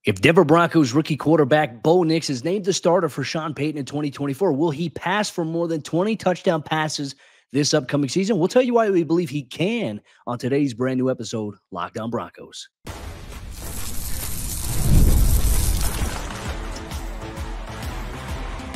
If Denver Broncos rookie quarterback Bo Nix is named the starter for Sean Payton in 2024, will he pass for more than 20 touchdown passes this upcoming season? We'll tell you why we believe he can on today's brand new episode, Locked On Broncos.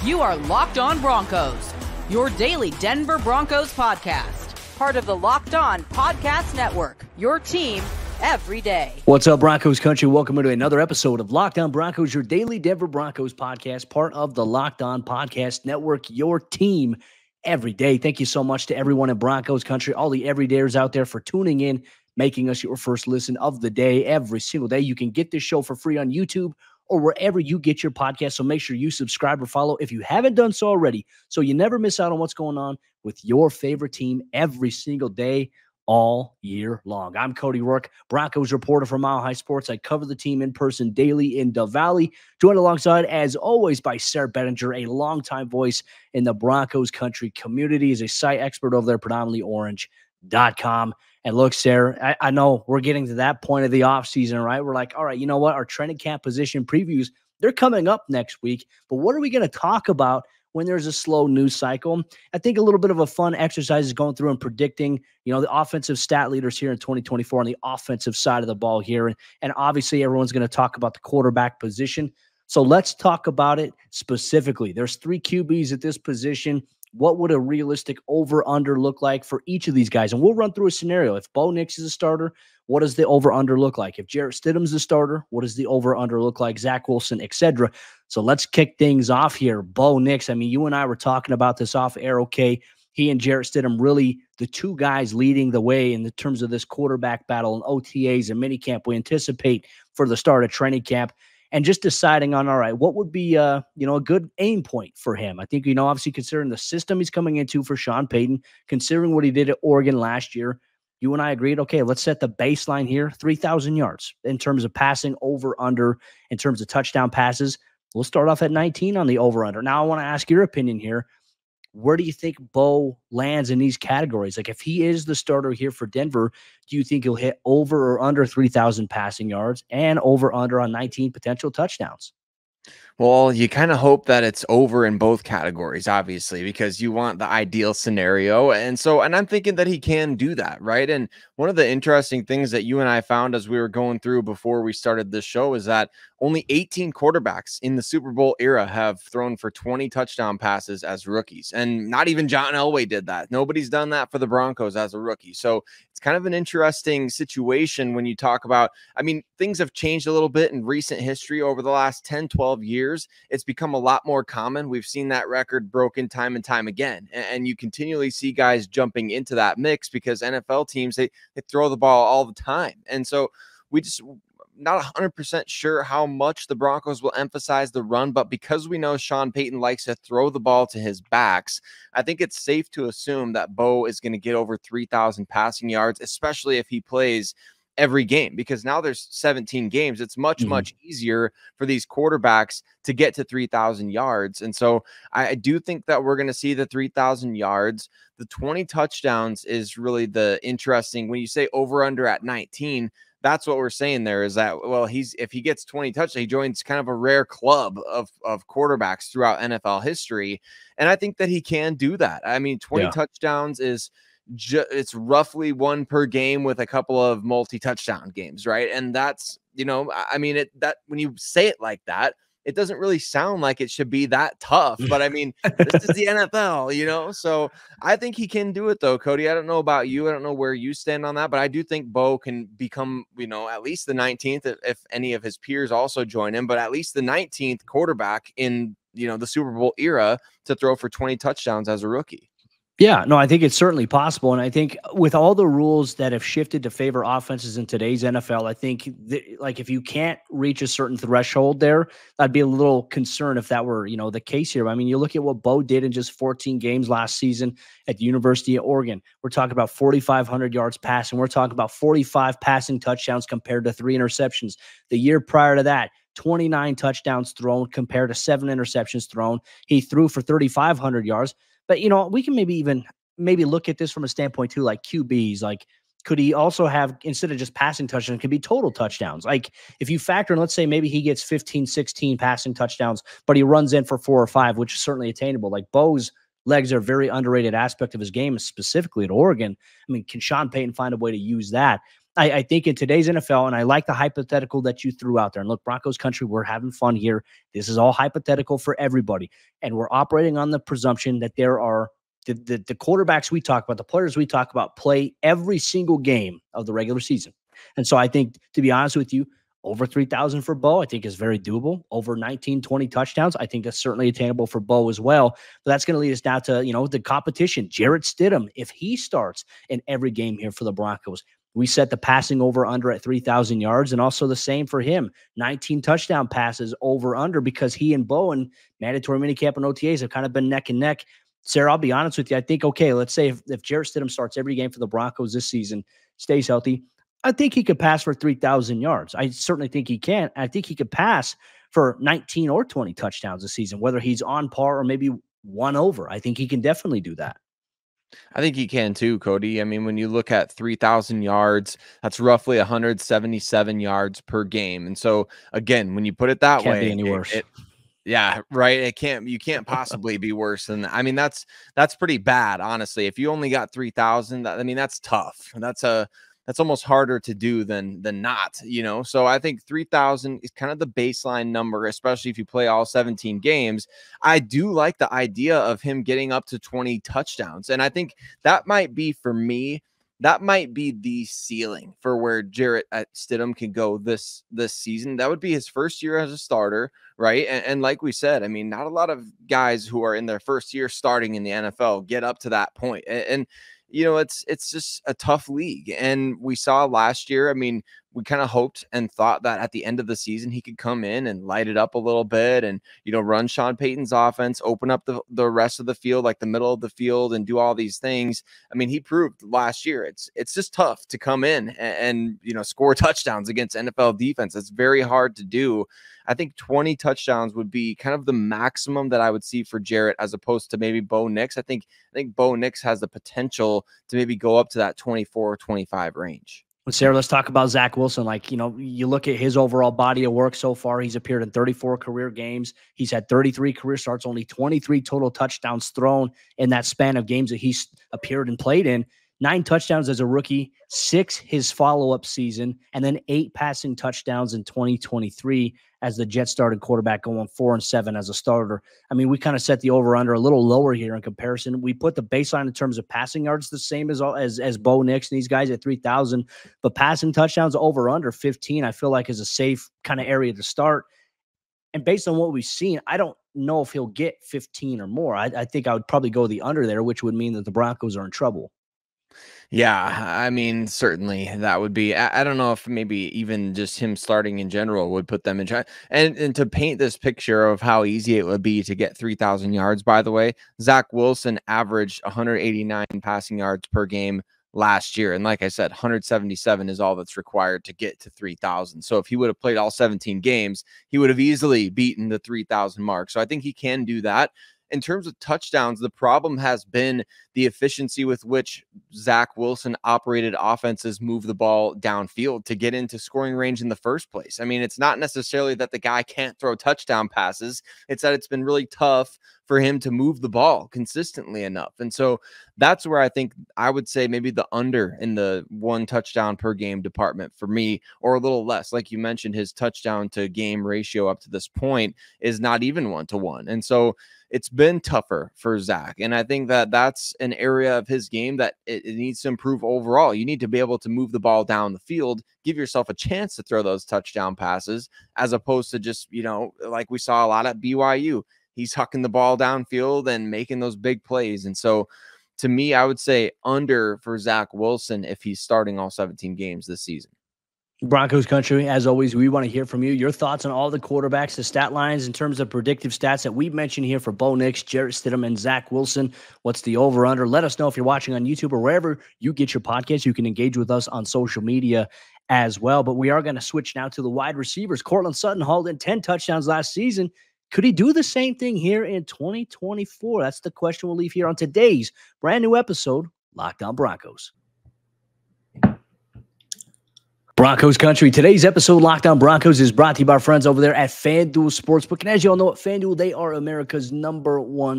You are Locked On Broncos, your daily Denver Broncos podcast, part of the Locked On Podcast Network, your team every day. What's up, Broncos Country? Welcome to another episode of Locked On Broncos, your daily Denver Broncos podcast, part of the Locked On Podcast Network, your team every day. Thank you so much to everyone in Broncos Country, all the everydayers out there for tuning in, making us your first listen of the day every single day. You can get this show for free on YouTube or wherever you get your podcast, so make sure you subscribe or follow if you haven't done so already, so you never miss out on what's going on with your favorite team every single day, all year long. I'm Cody Roark, Broncos reporter for Mile High Sports. I cover the team in person daily in the Valley, joined alongside, as always, by Sayre Bedinger, a longtime voice in the Broncos Country community. Is a site expert over there, predominantly orange.com. And look, Sayre, I know we're getting to that point of the offseason, right? We're like, all right, you know what? Our training camp position previews, they're coming up next week. But what are we going to talk about when there's a slow news cycle? I think a little bit of a fun exercise is going through and predicting, the offensive stat leaders here in 2024 on the offensive side of the ball here. And obviously everyone's going to talk about the quarterback position. So let's talk about it specifically. There's 3 QBs at this position. What would a realistic over-under look like for each of these guys? And we'll run through a scenario. If Bo Nix is a starter, what does the over-under look like? If Jarrett Stidham's the starter, what does the over-under look like? Zach Wilson, etc. So let's kick things off here. Bo Nix, you and I were talking about this off air, okay? He and Jarrett Stidham really the 2 guys leading the way in the terms of this quarterback battle and OTAs and minicamp we anticipate for the start of training camp. And just deciding on, all right, what would be, a good aim point for him? I think, obviously considering the system he's coming into for Sean Payton, considering what he did at Oregon last year, you and I agreed, okay, let's set the baseline here, 3,000 yards in terms of passing over, under, in terms of touchdown passes. We'll start off at 19 on the over, under. Now I want to ask your opinion here. Where do you think Bo lands in these categories? Like if he is the starter here for Denver, do you think he'll hit over or under 3,000 passing yards and over under on 19 potential touchdowns? Well, you kind of hope that it's over in both categories, obviously, because you want the ideal scenario. And I'm thinking that he can do that, right? And one of the interesting things that you and I found as we were going through before we started this show is that only 18 quarterbacks in the Super Bowl era have thrown for 20 touchdown passes as rookies. And not even John Elway did that. Nobody's done that for the Broncos as a rookie. So it's kind of an interesting situation when you talk about, things have changed a little bit in recent history over the last 10, 12 years. It's become a lot more common. We've seen that record broken time and time again. And you continually see guys jumping into that mix because NFL teams, they throw the ball all the time. And so we just not 100% sure how much the Broncos will emphasize the run, but because we know Sean Payton likes to throw the ball to his backs, I think it's safe to assume that Bo is going to get over 3,000 passing yards, especially if he plays every game, because now there's 17 games. It's much easier for these quarterbacks to get to 3,000 yards. And so I do think that we're going to see the 3,000 yards. The 20 touchdowns is really the interesting. When you say over under at 19, that's what we're saying there is that, well, if he gets 20 touchdowns, he joins kind of a rare club of quarterbacks throughout NFL history. And I think that he can do that. 20 touchdowns is it's roughly 1 per game with a couple of multi-touchdown games, right? And that's, that when you say it like that, it doesn't really sound like it should be that tough, but this is the NFL, so I think he can do it though. Cody, I don't know about you. I don't know where you stand on that, but I do think Bo can become, at least the 19th, if any of his peers also join him, but at least the 19th quarterback in, the Super Bowl era to throw for 20 touchdowns as a rookie. Yeah, no, I think it's certainly possible. And I think with all the rules that have shifted to favor offenses in today's NFL, I think if you can't reach a certain threshold there, I'd be a little concerned if that were, the case here. You look at what Bo did in just 14 games last season at the University of Oregon. We're talking about 4,500 yards passing. We're talking about 45 passing touchdowns compared to 3 interceptions. The year prior to that, 29 touchdowns thrown compared to 7 interceptions thrown. He threw for 3,500 yards. But, we can maybe look at this from a standpoint too, like QBs, like could he also have, instead of just passing touchdowns, could be total touchdowns? Like if you factor in, let's say maybe he gets 15, 16 passing touchdowns, but he runs in for 4 or 5, which is certainly attainable. Like Bo's legs are a very underrated aspect of his game, specifically at Oregon. I mean, can Sean Payton find a way to use that? I think in today's NFL, and I like the hypothetical that you threw out there. And look, Broncos country, we're having fun here. This is all hypothetical for everybody. And we're operating on the presumption that there are the quarterbacks we talk about, the players we talk about, play every single game of the regular season. And so I think, to be honest with you, over 3,000 for Bo, I think is very doable. Over 19, 20 touchdowns, I think that's certainly attainable for Bo as well. But that's going to lead us now to, the competition. Jarrett Stidham, if he starts in every game here for the Broncos, we set the passing over under at 3,000 yards, and also the same for him. 19 touchdown passes over under, because he and Bo in mandatory minicamp and OTAs have kind of been neck and neck. Sayre, I'll be honest with you. I think, okay, let's say if Jarrett Stidham starts every game for the Broncos this season, stays healthy, I think he could pass for 3,000 yards. I certainly think he can. I think he could pass for 19 or 20 touchdowns this season, whether he's on par or maybe one over. I think he can definitely do that. I think he can too, Cody. I mean, when you look at 3,000 yards, that's roughly 177 yards per game. And so, again, when you put it that Can't way, be any worse. Yeah, right. You can't possibly be worse than that. I mean, that's pretty bad, honestly. If you only got 3,000, I mean, that's tough. That's almost harder to do than not, So I think 3,000 is kind of the baseline number, especially if you play all 17 games. I do like the idea of him getting up to 20 touchdowns. And I think that might be, for me, that might be the ceiling for where Jarrett Stidham can go this season. That would be his first year as a starter, right? And like we said, I mean, not a lot of guys who are in their first year starting in the NFL get up to that point. And it's just a tough league. And we saw last year, I mean, we kind of hoped and thought that at the end of the season, he could come in and light it up a little bit and, run Sean Payton's offense, open up the rest of the field, like the middle of the field, and do all these things. I mean, he proved last year, it's just tough to come in and score touchdowns against NFL defense. It's very hard to do. I think 20 touchdowns would be kind of the maximum that I would see for Jarrett, as opposed to maybe Bo Nix. I think Bo Nix has the potential to maybe go up to that 24 or 25 range. Sayre, let's talk about Zach Wilson. Like, you look at his overall body of work so far. He's appeared in 34 career games. He's had 33 career starts, only 23 total touchdowns thrown in that span of games that he's appeared and played in. 9 touchdowns as a rookie, 6 his follow-up season, and then 8 passing touchdowns in 2023 as the Jets started quarterback, going 4-7 as a starter. I mean, we kind of set the over-under a little lower here in comparison. We put the baseline in terms of passing yards the same as Bo Nix and these guys at 3,000, but passing touchdowns over-under 15, I feel like is a safe kind of area to start. And based on what we've seen, I don't know if he'll get 15 or more. I think I would probably go the under there, which would mean that the Broncos are in trouble. Yeah, I mean, certainly that would be, I don't know if maybe even just him starting in general would put them in try. And to paint this picture of how easy it would be to get 3,000 yards, by the way, Zach Wilson averaged 189 passing yards per game last year. And like I said, 177 is all that's required to get to 3,000. So if he would have played all 17 games, he would have easily beaten the 3,000 mark. So I think he can do that. In terms of touchdowns, the problem has been the efficiency with which Zach Wilson operated offenses move the ball downfield to get into scoring range in the first place. I mean, it's not necessarily that the guy can't throw touchdown passes. It's that it's been really tough for him to move the ball consistently enough. And so that's where I think I would say maybe the under in the 1 touchdown per game department for me, or a little less. Like you mentioned, his touchdown to game ratio up to this point is not even 1-to-1. And so it's been tougher for Zach. And I think that that's an area of his game that it needs to improve overall. You need to be able to move the ball down the field, give yourself a chance to throw those touchdown passes, as opposed to just, like we saw a lot at BYU. He's hucking the ball downfield and making those big plays. And so to me, I would say under for Zach Wilson if he's starting all 17 games this season. Broncos country, as always, we want to hear from you. Your thoughts on all the quarterbacks, the stat lines in terms of predictive stats that we mentioned here for Bo Nix, Jarrett Stidham, and Zach Wilson. What's the over-under? Let us know if you're watching on YouTube or wherever you get your podcast. You can engage with us on social media as well. But we are going to switch now to the wide receivers. Courtland Sutton hauled in 10 touchdowns last season. Could he do the same thing here in 2024? That's the question we'll leave here on today's brand new episode, Locked On Broncos. Broncos Country. Today's episode, Locked On Broncos, is brought to you by our friends over there at FanDuel Sportsbook. And as you all know, at FanDuel, they are America's #1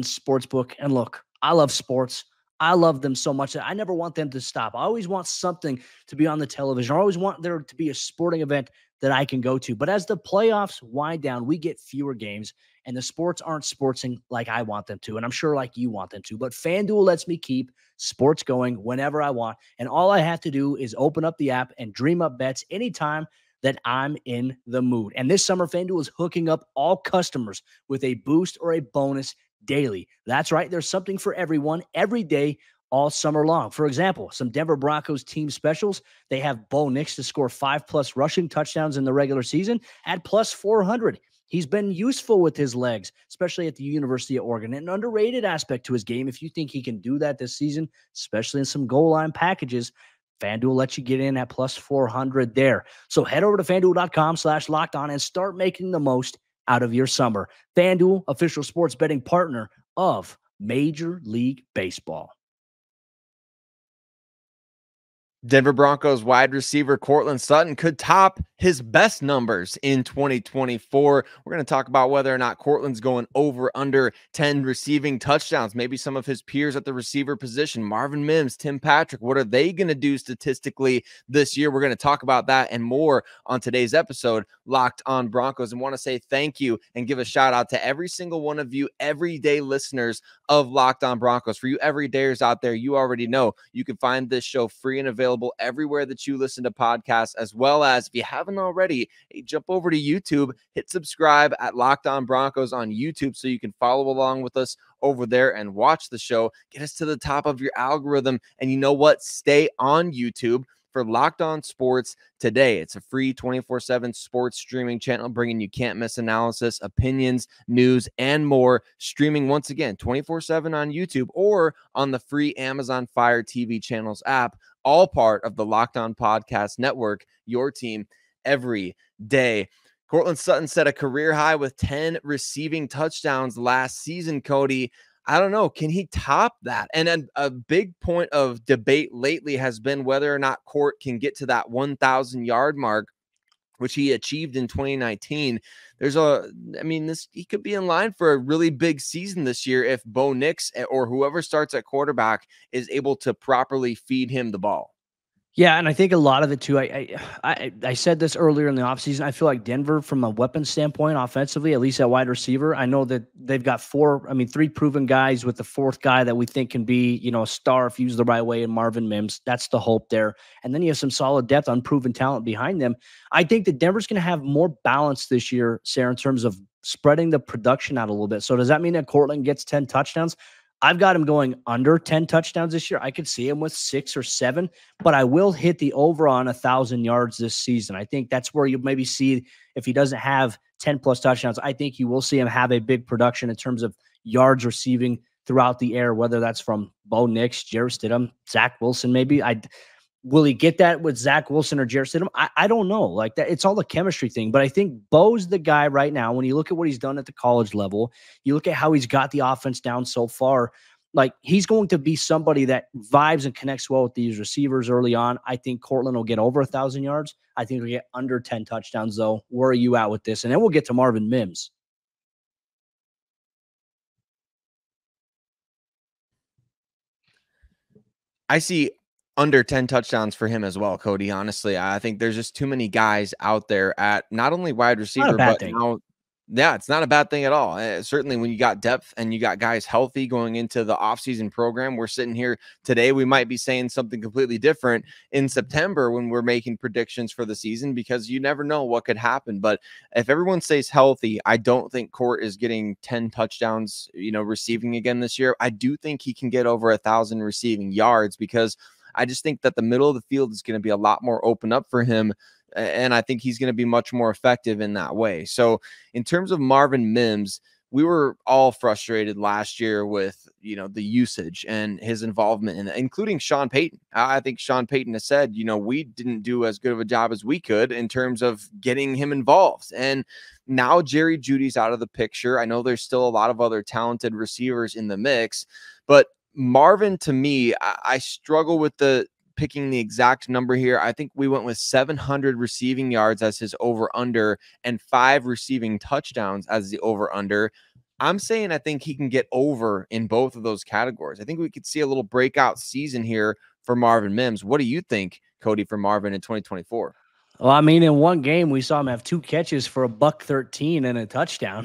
sportsbook. And look, I love sports. I love them so much that I never want them to stop. I always want something to be on the television. I always want there to be a sporting event that I can go to. But as the playoffs wind down, we get fewer games, and the sports aren't sportsing like I want them to, and I'm sure like you want them to. But FanDuel lets me keep sports going whenever I want, and all I have to do is open up the app and dream up bets anytime that I'm in the mood. And this summer, FanDuel is hooking up all customers with a boost or a bonus daily. That's right. There's something for everyone every day all summer long. For example, some Denver Broncos team specials. They have Bo Nix to score 5+ rushing touchdowns in the regular season at +400. He's been useful with his legs, especially at the University of Oregon. An underrated aspect to his game. If you think he can do that this season, especially in some goal line packages, FanDuel lets you get in at +400 there. So head over to FanDuel.com/lockedon and start making the most out of your summer. FanDuel, official sports betting partner of Major League Baseball. Denver Broncos wide receiver Courtland Sutton could top his best numbers in 2024. We're going to talk about whether or not Courtland's going over under 10 receiving touchdowns. Maybe some of his peers at the receiver position, Marvin Mims, Tim Patrick, what are they going to do statistically this year? We're going to talk about that and more on today's episode, Locked On Broncos, and want to say thank you and give a shout out to every single one of you everyday listeners of Locked On Broncos. For you everydayers out there, you already know you can find this show free and available everywhere that you listen to podcasts, as well as if you haven't already, hey, jump over to YouTube, hit subscribe at Locked On Broncos on YouTube so you can follow along with us over there and watch the show. Get us to the top of your algorithm. And you know what? Stay on YouTube for Locked On Sports Today. It's a free 24/7 sports streaming channel bringing you can't miss analysis, opinions, news, and more. Streaming once again 24/7 on YouTube or on the free Amazon Fire TV channels app, all part of the Locked On Podcast Network, your team every day. Courtland Sutton set a career high with 10 receiving touchdowns last season, Cody. I don't know. Can he top that? And a big point of debate lately has been whether or not Court can get to that 1,000-yard mark, which he achieved in 2019. He could be in line for a really big season this year if Bo Nix or whoever starts at quarterback is able to properly feed him the ball. Yeah, and I think a lot of it too, I said this earlier in the offseason, I feel like Denver, from a weapon standpoint, offensively, at least at wide receiver, I know that they've got 3 proven guys with the 4th guy that we think can be, a star if used the right way in Marvin Mims. That's the hope there. And then you have some solid depth, unproven talent behind them. I think that Denver's going to have more balance this year, Sayre, in terms of spreading the production out a little bit. So does that mean that Courtland gets 10 touchdowns? I've got him going under 10 touchdowns this year. I could see him with 6 or 7, but I will hit the over on 1,000 yards this season. I think that's where you maybe see if he doesn't have 10+ touchdowns, I think you will see him have a big production in terms of yards receiving throughout the air, whether that's from Bo Nix, Jarrett Stidham, Zach Wilson, maybe. Will he get that with Zach Wilson or Jarrett Stidham? I don't know. Like that, it's all the chemistry thing. But I think Bo's the guy right now. When you look at what he's done at the college level, you look at how he's got the offense down so far. Like he's going to be somebody that vibes and connects well with these receivers early on. I think Courtland will get over 1,000 yards. I think he'll get under 10 touchdowns, though. Where are you at with this? And then we'll get to Marvin Mims. I see under 10 touchdowns for him as well, Cody. Honestly, I think there's just too many guys out there at not only wide receiver, but now, yeah, it's not a bad thing at all. Certainly when you got depth and you got guys healthy going into the offseason program, we're sitting here today. We might be saying something completely different in September when we're making predictions for the season, because you never know what could happen. But if everyone stays healthy, I don't think Court is getting 10 touchdowns, receiving again this year. I do think he can get over 1,000 receiving yards, because I just think that the middle of the field is going to be a lot more open up for him. And I think he's going to be much more effective in that way. So in terms of Marvin Mims, we were all frustrated last year with, the usage and his involvement in it, including Sean Payton. I think Sean Payton has said, we didn't do as good of a job as we could in terms of getting him involved. And now Jerry Jeudy's out of the picture. I know there's still a lot of other talented receivers in the mix, but Marvin, to me, I struggle with the picking the exact number here. I think we went with 700 receiving yards as his over-under and 5 receiving touchdowns as the over-under. I'm saying I think he can get over in both of those categories. I think we could see a little breakout season here for Marvin Mims. What do you think, Cody, for Marvin in 2024? Well, I mean, in one game, we saw him have 2 catches for $113 and a touchdown.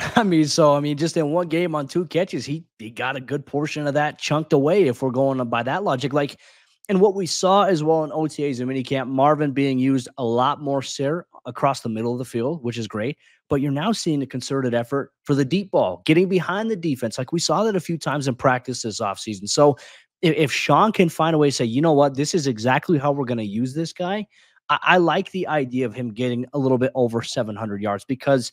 Just in one game on 2 catches, he got a good portion of that chunked away if we're going by that logic. And what we saw as well in OTAs and minicamp, Marvin being used a lot more, Sayre, across the middle of the field, which is great. But you're now seeing a concerted effort for the deep ball, getting behind the defense. Like we saw that a few times in practice this offseason. So if Sean can find a way to say, you know what, this is exactly how we're going to use this guy, I like the idea of him getting a little bit over 700 yards because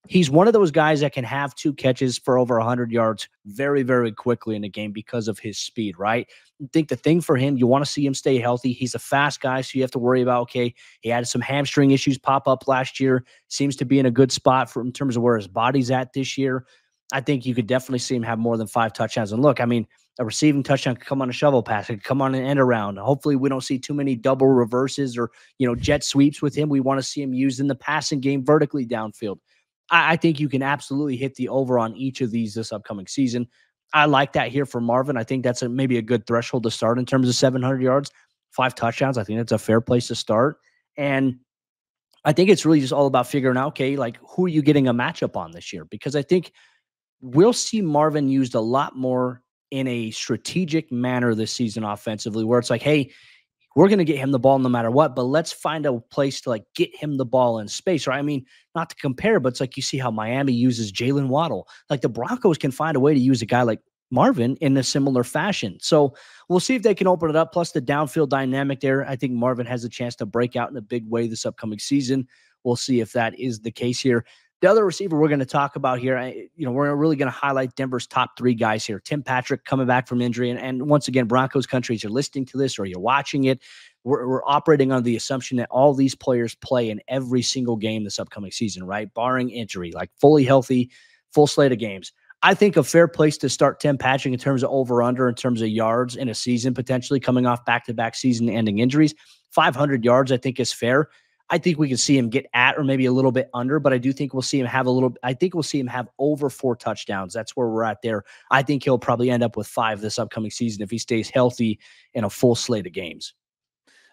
he's one of those guys that can have 2 catches for over 100 yards very, very quickly in a game because of his speed, right? I think the thing for him, you want to see him stay healthy. He's a fast guy, so you have to worry about, okay, he had some hamstring issues pop up last year, seems to be in a good spot in terms of where his body's at this year. I think you could definitely see him have more than 5 touchdowns. And look, I mean, a receiving touchdown could come on a shovel pass. It could come on an end around. Hopefully we don't see too many double reverses or, jet sweeps with him. We want to see him used in the passing game vertically downfield. I think you can absolutely hit the over on each of these this upcoming season. I like that here for Marvin. I think that's maybe a good threshold to start in terms of 700 yards, 5 touchdowns. I think that's a fair place to start. And I think it's really just all about figuring out, okay, like who are you getting a matchup on this year? Because I think we'll see Marvin used a lot more in a strategic manner this season offensively, where it's like, hey, we're going to get him the ball no matter what, but let's find a place to get him the ball in space, right? I mean, not to compare, but it's like you see how Miami uses Jalen Waddle. Like the Broncos can find a way to use a guy like Marvin in a similar fashion. So we'll see if they can open it up. Plus the downfield dynamic there. I think Marvin has a chance to break out in a big way this upcoming season. We'll see if that is the case here. The other receiver we're going to talk about here, we're really going to highlight Denver's top 3 guys here. Tim Patrick coming back from injury. And once again, Broncos Country, as you're listening to this or you're watching it, we're operating on the assumption that all these players play in every single game this upcoming season, right? Barring injury, like fully healthy, full slate of games. I think a fair place to start Tim Patrick in terms of over-under, in terms of yards in a season, potentially coming off back-to-back season-ending injuries. 500 yards, I think, is fair. I think we can see him get at or maybe a little bit under, but I do think we'll see him have over 4 touchdowns. That's where we're at there. I think he'll probably end up with 5 this upcoming season if he stays healthy in a full slate of games.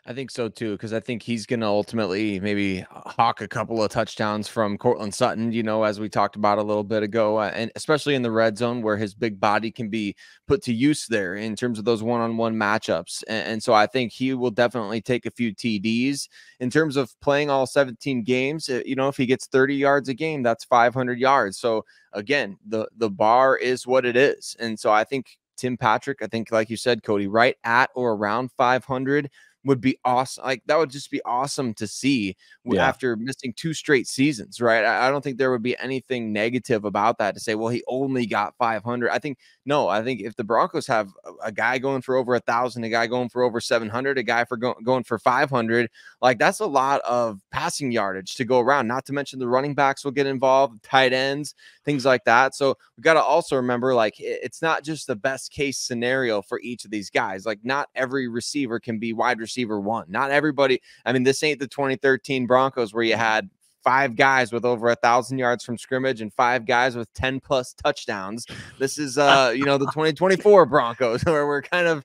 I think so too, because I think he's going to ultimately maybe hawk a couple of touchdowns from Courtland Sutton, as we talked about a little bit ago, and especially in the red zone where his big body can be put to use there in terms of those one-on-one matchups. And so I think he will definitely take a few TDs in terms of playing all 17 games. If he gets 30 yards a game, that's 500 yards. So again, the bar is what it is. And so I think Tim Patrick, like you said, Cody, right at or around 500 would be awesome. Like that would just be awesome to see after missing 2 straight seasons, right? I don't think there would be anything negative about that to say, well, he only got 500. I think if the Broncos have a guy going for over 1,000, a guy going for over 700, a guy for going for 500, like that's a lot of passing yardage to go around. Not to mention the running backs will get involved, tight ends, things like that. So we got to also remember, like, it's not just the best case scenario for each of these guys. Like not every receiver can be wide receiver 1. Not everybody. I mean, this ain't the 2013 Broncos where you had 5 guys with over 1,000 yards from scrimmage and 5 guys with 10+ touchdowns. This is, the 2024 Broncos where we're kind of,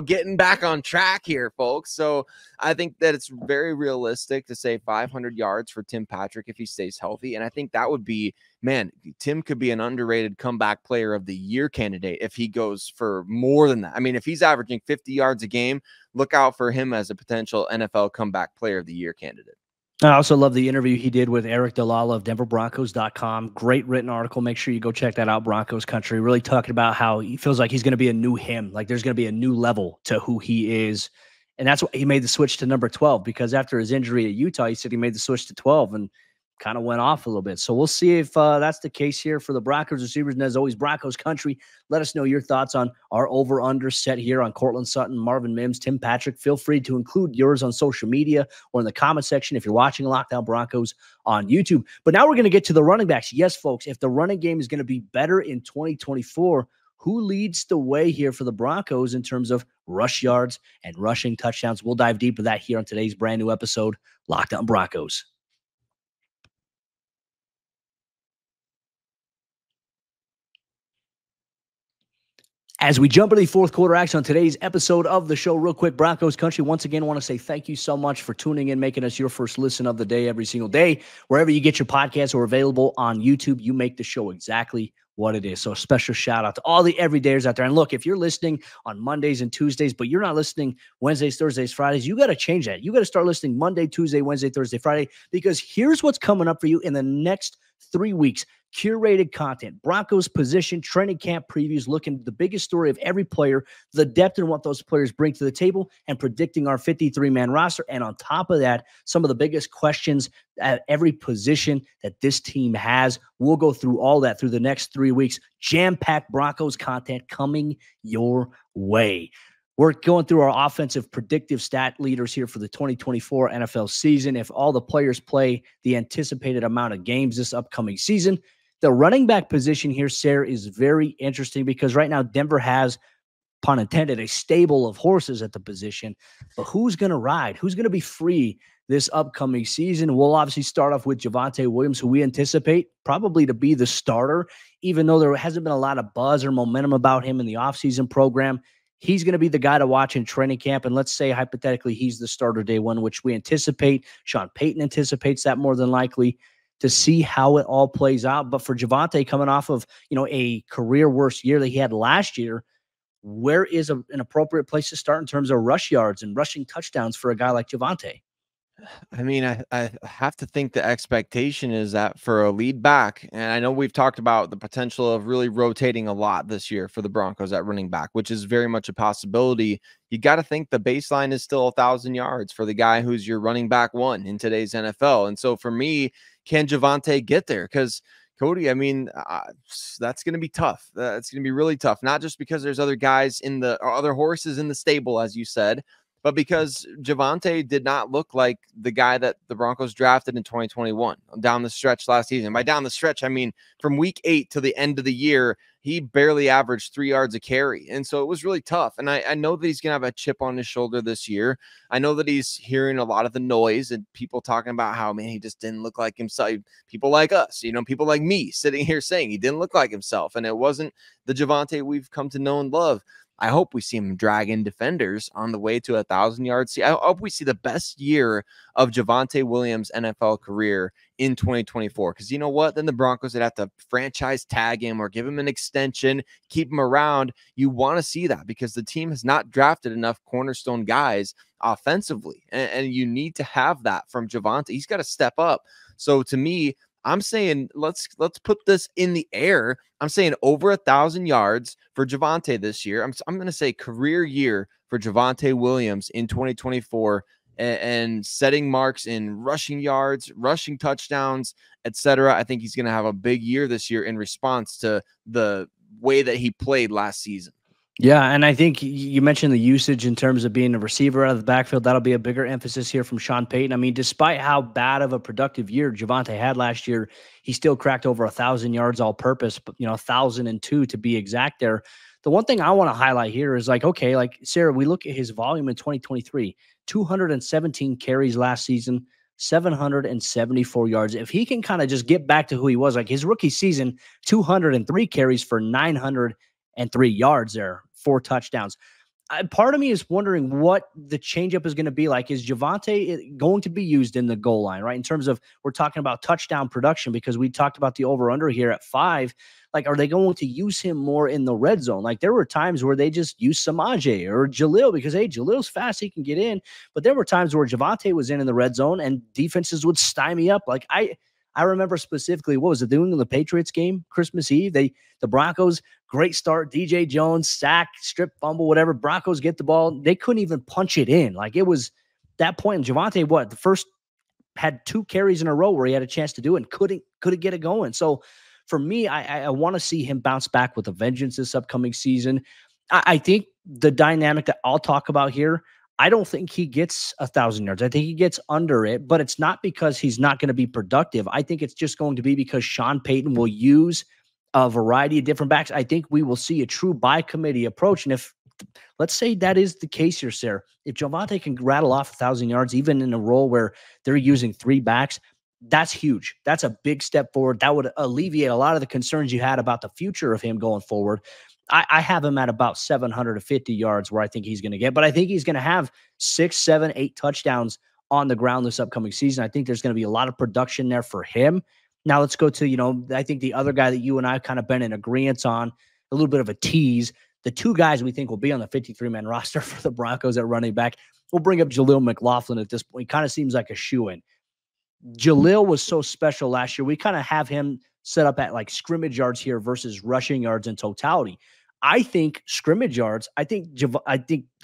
getting back on track here, folks. So I think that it's very realistic to say 500 yards for Tim Patrick if he stays healthy. And I think that would be, man, Tim could be an underrated comeback player of the year candidate if he goes for more than that. I mean, if he's averaging 50 yards a game, look out for him as a potential NFL comeback player of the year candidate. I also love the interview he did with Eric Dalala of DenverBroncos.com. Great written article. Make sure you go check that out, Broncos Country. Really talking about how he feels like he's going to be a new him. Like there's going to be a new level to who he is. And that's why he made the switch to number 12, because after his injury at Utah, he said he made the switch to 12 and kind of went off a little bit. So we'll see if that's the case here for the Broncos receivers. And as always, Broncos Country, let us know your thoughts on our over-under set here on Courtland Sutton, Marvin Mims, Tim Patrick. Feel free to include yours on social media or in the comment section if you're watching Lockdown Broncos on YouTube. But now we're going to get to the running backs. Yes, folks, if the running game is going to be better in 2024, who leads the way here for the Broncos in terms of rush yards and rushing touchdowns. We'll dive deep into that here on today's brand new episode, Locked On Broncos. As we jump into the fourth quarter action on today's episode of the show, real quick, Broncos Country, once again, I want to say thank you so much for tuning in, making us your first listen of the day every single day. Wherever you get your podcasts or available on YouTube, you make the show exactly what it is. So a special shout out to all the everydayers out there. And look, if you're listening on Mondays and Tuesdays, but you're not listening Wednesdays, Thursdays, Fridays, you got to change that. You got to start listening Monday, Tuesday, Wednesday, Thursday, Friday, because here's what's coming up for you in the next 3 weeks. Curated content, Broncos position, training camp previews, looking at the biggest story of every player, the depth and what those players bring to the table, and predicting our 53-man roster. And on top of that, some of the biggest questions at every position that this team has. We'll go through all that through the next 3 weeks. Jam-packed Broncos content coming your way. We're going through our offensive predictive stat leaders here for the 2024 NFL season. If all the players play the anticipated amount of games this upcoming season, the running back position here, Sayre, is very interesting because right now Denver has, pun intended, a stable of horses at the position. But who's going to ride? Who's going to be free this upcoming season? We'll obviously start off with Javonte Williams, who we anticipate probably to be the starter, even though there hasn't been a lot of buzz or momentum about him in the offseason program. He's going to be the guy to watch in training camp. And let's say, hypothetically, he's the starter day one, which we anticipate. Sean Payton anticipates that more than likely, to see how it all plays out. But for Javonte, coming off of, a career worst year that he had last year, where is an appropriate place to start in terms of rush yards and rushing touchdowns for a guy like Javonte? I mean, I have to think the expectation is that for a lead back, and I know we've talked about the potential of really rotating a lot this year for the Broncos at running back, which is very much a possibility. You got to think the baseline is still 1,000 yards for the guy who's your running back one in today's NFL. And so for me, can Javonte get there? Because Cody, I mean, that's going to be tough. That's going to be really tough, not just because there's other guys or other horses in the stable, as you said, but because Javonte did not look like the guy that the Broncos drafted in 2021 down the stretch last season. By down the stretch, I mean from week 8 to the end of the year, he barely averaged 3 yards a carry. And so it was really tough. And I know that he's going to have a chip on his shoulder this year. I know that he's hearing a lot of the noise and people talking about how, man, he just didn't look like himself. People like us, people like me sitting here saying he didn't look like himself. And it wasn't the Javonte we've come to know and love. I hope we see him drag in defenders on the way to 1,000 yards. I hope we see the best year of Javonte Williams' NFL career in 2024. Because you know what? Then the Broncos would have to franchise tag him or give him an extension, keep him around. You want to see that because the team has not drafted enough cornerstone guys offensively. And you need to have that from Javonte. He's got to step up. So to me, I'm saying let's put this in the air. I'm saying over 1,000 yards for Javonte this year. I'm going to say career year for Javonte Williams in 2024 and setting marks in rushing yards, rushing touchdowns, etc. I think he's going to have a big year this year in response to the way that he played last season. Yeah, and I think you mentioned the usage in terms of being a receiver out of the backfield. That'll be a bigger emphasis here from Sean Payton. I mean, despite how bad of a productive year Javonte had last year, he still cracked over 1,000 yards all purpose, but 1,002 to be exact there. The one thing I want to highlight here is Sayre, we look at his volume in 2023, 217 carries last season, 774 yards. If he can kind of just get back to who he was, like his rookie season, 203 carries for 903 yards there, 4 touchdowns. Part of me is wondering what the changeup is going to be like. Is Javonte going to be used in the goal line, right? In terms of, we're talking about touchdown production because we talked about the over-under here at 5. Like, are they going to use him more in the red zone? Like, there were times where they just used Samaje or Jalil because, hey, Jalil's fast, he can get in. But there were times where Javonte was in the red zone and defenses would stymie up. Like, I remember specifically, what was it, doing in the Patriots game, Christmas Eve? The Broncos, great start, DJ Jones, sack, strip, fumble, whatever. Broncos get the ball. They couldn't even punch it in. Like, it was that point. And Javonte, the first had 2 carries in a row where he had a chance to do it and couldn't get it going. So for me, I want to see him bounce back with a vengeance this upcoming season. I think the dynamic that I'll talk about here, I don't think he gets 1,000 yards. I think he gets under it, but it's not because he's not going to be productive. I think it's just going to be because Sean Payton will use a variety of different backs, I think we will see a true by committee approach. And if, let's say that is the case here, Sayre, if Javonte can rattle off 1,000 yards, even in a role where they're using 3 backs, that's huge. That's a big step forward. That would alleviate a lot of the concerns you had about the future of him going forward. I have him at about 750 yards where I think he's going to get, but I think he's going to have 6, 7, 8 touchdowns on the ground this upcoming season. I think there's going to be a lot of production there for him. Now let's go to, I think the other guy that you and I have kind of been in agreement on, a little bit of a tease. The 2 guys we think will be on the 53-man roster for the Broncos at running back. We'll bring up Jaleel McLaughlin at this point. He kind of seems like a shoo-in. Jaleel was so special last year. We kind of have him set up at like scrimmage yards here versus rushing yards in totality. I think scrimmage yards, I think a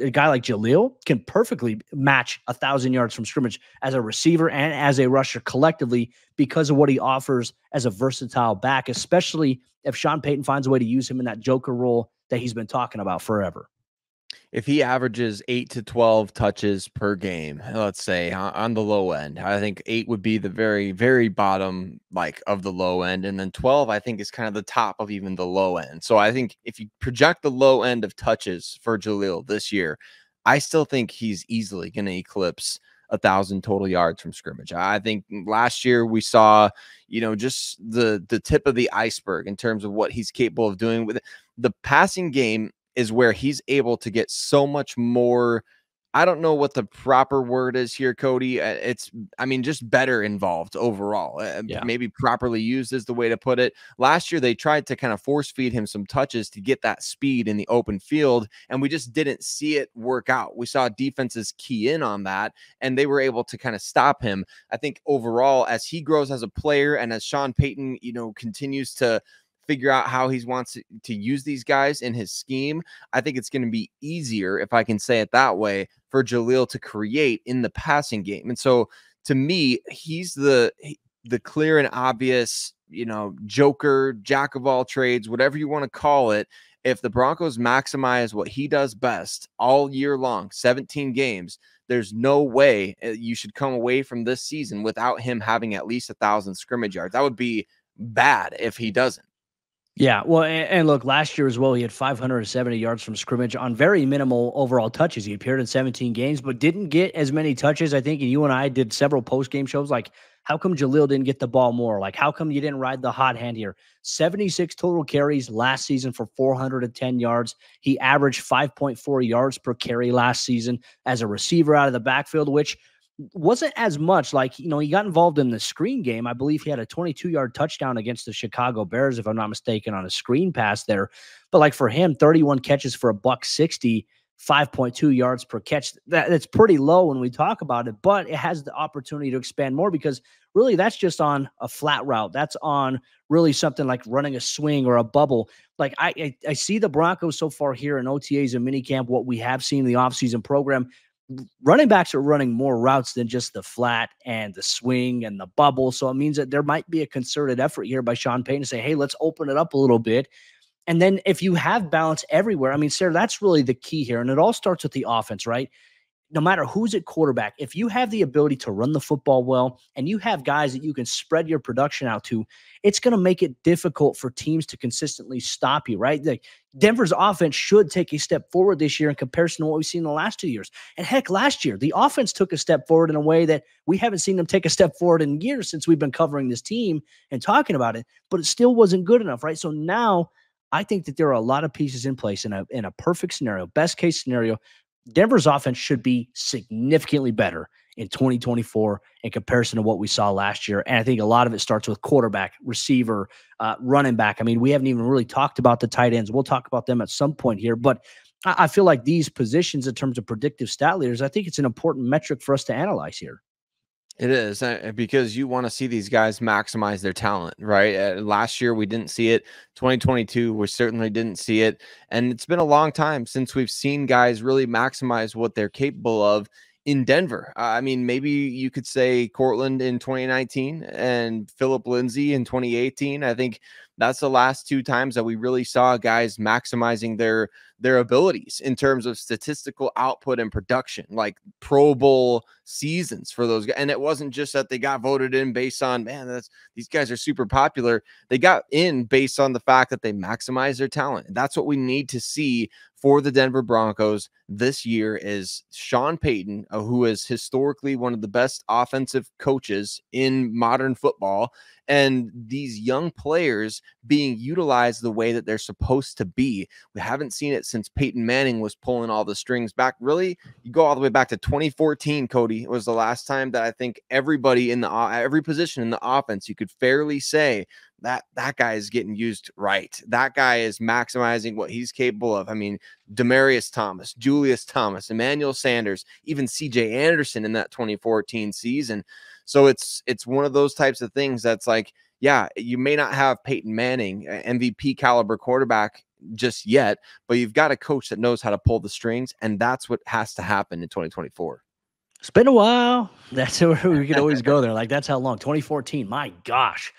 guy like Jaleel can perfectly match 1,000 yards from scrimmage as a receiver and as a rusher collectively because of what he offers as a versatile back, especially if Sean Payton finds a way to use him in that joker role that he's been talking about forever. If he averages 8 to 12 touches per game, let's say on the low end, I think 8 would be the very, very bottom of the low end. And then 12, I think, is kind of the top of even the low end. So I think if you project the low end of touches for Jaleel this year, I still think he's easily going to eclipse 1,000 total yards from scrimmage. I think last year we saw, just the tip of the iceberg in terms of what he's capable of doing with it. The passing game is where he's able to get so much more. I don't know what the proper word is here, Cody. Just better involved overall. Maybe properly used is the way to put it. Last year, they tried to kind of force feed him some touches to get that speed in the open field, and we just didn't see it work out. We saw defenses key in on that, and they were able to kind of stop him. I think overall, as he grows as a player and as Sean Payton, continues to figure out how he wants to use these guys in his scheme, I think it's going to be easier, if I can say it that way, for Jaleel to create in the passing game. And so to me, he's the clear and obvious, joker, jack of all trades, whatever you want to call it. If the Broncos maximize what he does best all year long, 17 games, there's no way you should come away from this season without him having at least 1,000 scrimmage yards. That would be bad if he doesn't. Yeah, well, and look, last year as well, he had 570 yards from scrimmage on very minimal overall touches. He appeared in 17 games, but didn't get as many touches. I think you and I did several post-game shows. Like, how come Jaleel didn't get the ball more? Like, how come you didn't ride the hot hand here? 76 total carries last season for 410 yards. He averaged 5.4 yards per carry last season as a receiver out of the backfield, which wasn't as much. He got involved in the screen game. I believe he had a 22-yard touchdown against the Chicago Bears, if I'm not mistaken, on a screen pass there. But for him, 31 catches for $160, 5.2 yards per catch. That's pretty low when we talk about it, but it has the opportunity to expand more because really that's just on a flat route. That's on really something like running a swing or a bubble. I see the Broncos so far here in OTAs and minicamp, what we have seen in the offseason program. Running backs are running more routes than just the flat and the swing and the bubble. So it means that there might be a concerted effort here by Sean Payton to say, hey, let's open it up a little bit. And then if you have balance everywhere, Sayre, that's really the key here. And it all starts with the offense, right? No matter who's at quarterback, if you have the ability to run the football well and you have guys that you can spread your production out to, it's going to make it difficult for teams to consistently stop you, right? Denver's offense should take a step forward this year in comparison to what we've seen in the last 2 years. And heck, last year, the offense took a step forward in a way that we haven't seen them take a step forward in years since we've been covering this team and talking about it, but it still wasn't good enough, right? So now I think that there are a lot of pieces in place in a perfect scenario, best case scenario. Denver's offense should be significantly better in 2024 in comparison to what we saw last year. And I think a lot of it starts with quarterback, receiver, running back. We haven't even really talked about the tight ends. We'll talk about them at some point here, but I feel like these positions in terms of predictive stat leaders, I think it's an important metric for us to analyze here. It is, because you want to see these guys maximize their talent, right? Last year, we didn't see it. 2022, we certainly didn't see it. And it's been a long time since we've seen guys really maximize what they're capable of in Denver. I mean, maybe you could say Courtland in 2019 and Phillip Lindsay in 2018. I think that's the last two times that we really saw guys maximizing their abilities in terms of statistical output and production, like Pro Bowl seasons for those guys. And it wasn't just that they got voted in based on, man, these guys are super popular. They got in based on the fact that they maximize their talent. And that's what we need to see for the Denver Broncos this year is Sean Payton, who is historically one of the best offensive coaches in modern football, and these young players being utilized the way that they're supposed to be. We haven't seen it since Peyton Manning was pulling all the strings back. Really, you go all the way back to 2014, Cody, was the last time that I think everybody in every position in the offense, you could fairly say that guy is getting used right. That guy is maximizing what he's capable of. I mean, Demaryius Thomas, Julius Thomas, Emmanuel Sanders, even CJ Anderson in that 2014 season. So it's one of those types of things that's like, yeah, you may not have Peyton Manning, MVP caliber quarterback just yet, but you've got a coach that knows how to pull the strings, and that's what has to happen in 2024. It's been a while. That's where we could always go there. Like, that's how long? 2014. My gosh.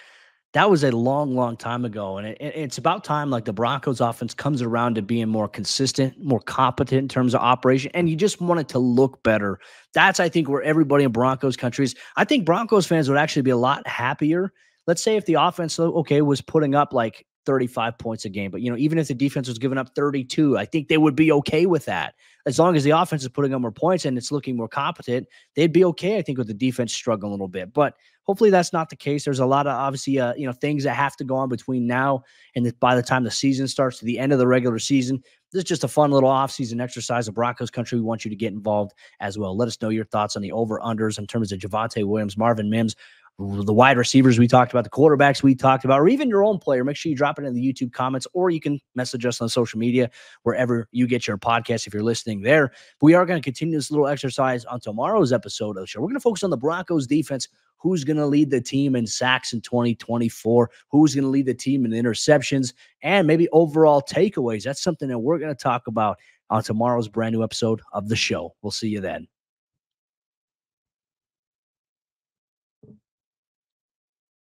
That was a long, long time ago. And it's about time, like, the Broncos offense comes around to being more consistent, more competent in terms of operation, and you just want it to look better. That's, I think, where everybody in Broncos country is. I think Broncos fans would actually be a lot happier. Let's say if the offense, okay, was putting up like 35 points a game, but, even if the defense was giving up 32, I think they would be okay with that. As long as the offense is putting up more points and it's looking more competent, they'd be okay, I think, with the defense struggling a little bit. But hopefully that's not the case. There's a lot of, obviously, things that have to go on between now and by the time the season starts to the end of the regular season. This is just a fun little off-season exercise of Broncos country. We want you to get involved as well. Let us know your thoughts on the over-unders in terms of Javonte Williams, Marvin Mims, the wide receivers we talked about, the quarterbacks we talked about, or even your own player. Make sure you drop it in the YouTube comments, or you can message us on social media, wherever you get your podcast if you're listening there. But we are going to continue this little exercise on tomorrow's episode of the show. We're going to focus on the Broncos defense. Who's going to lead the team in sacks in 2024? Who's going to lead the team in interceptions? And maybe overall takeaways. That's something that we're going to talk about on tomorrow's brand new episode of the show. We'll see you then.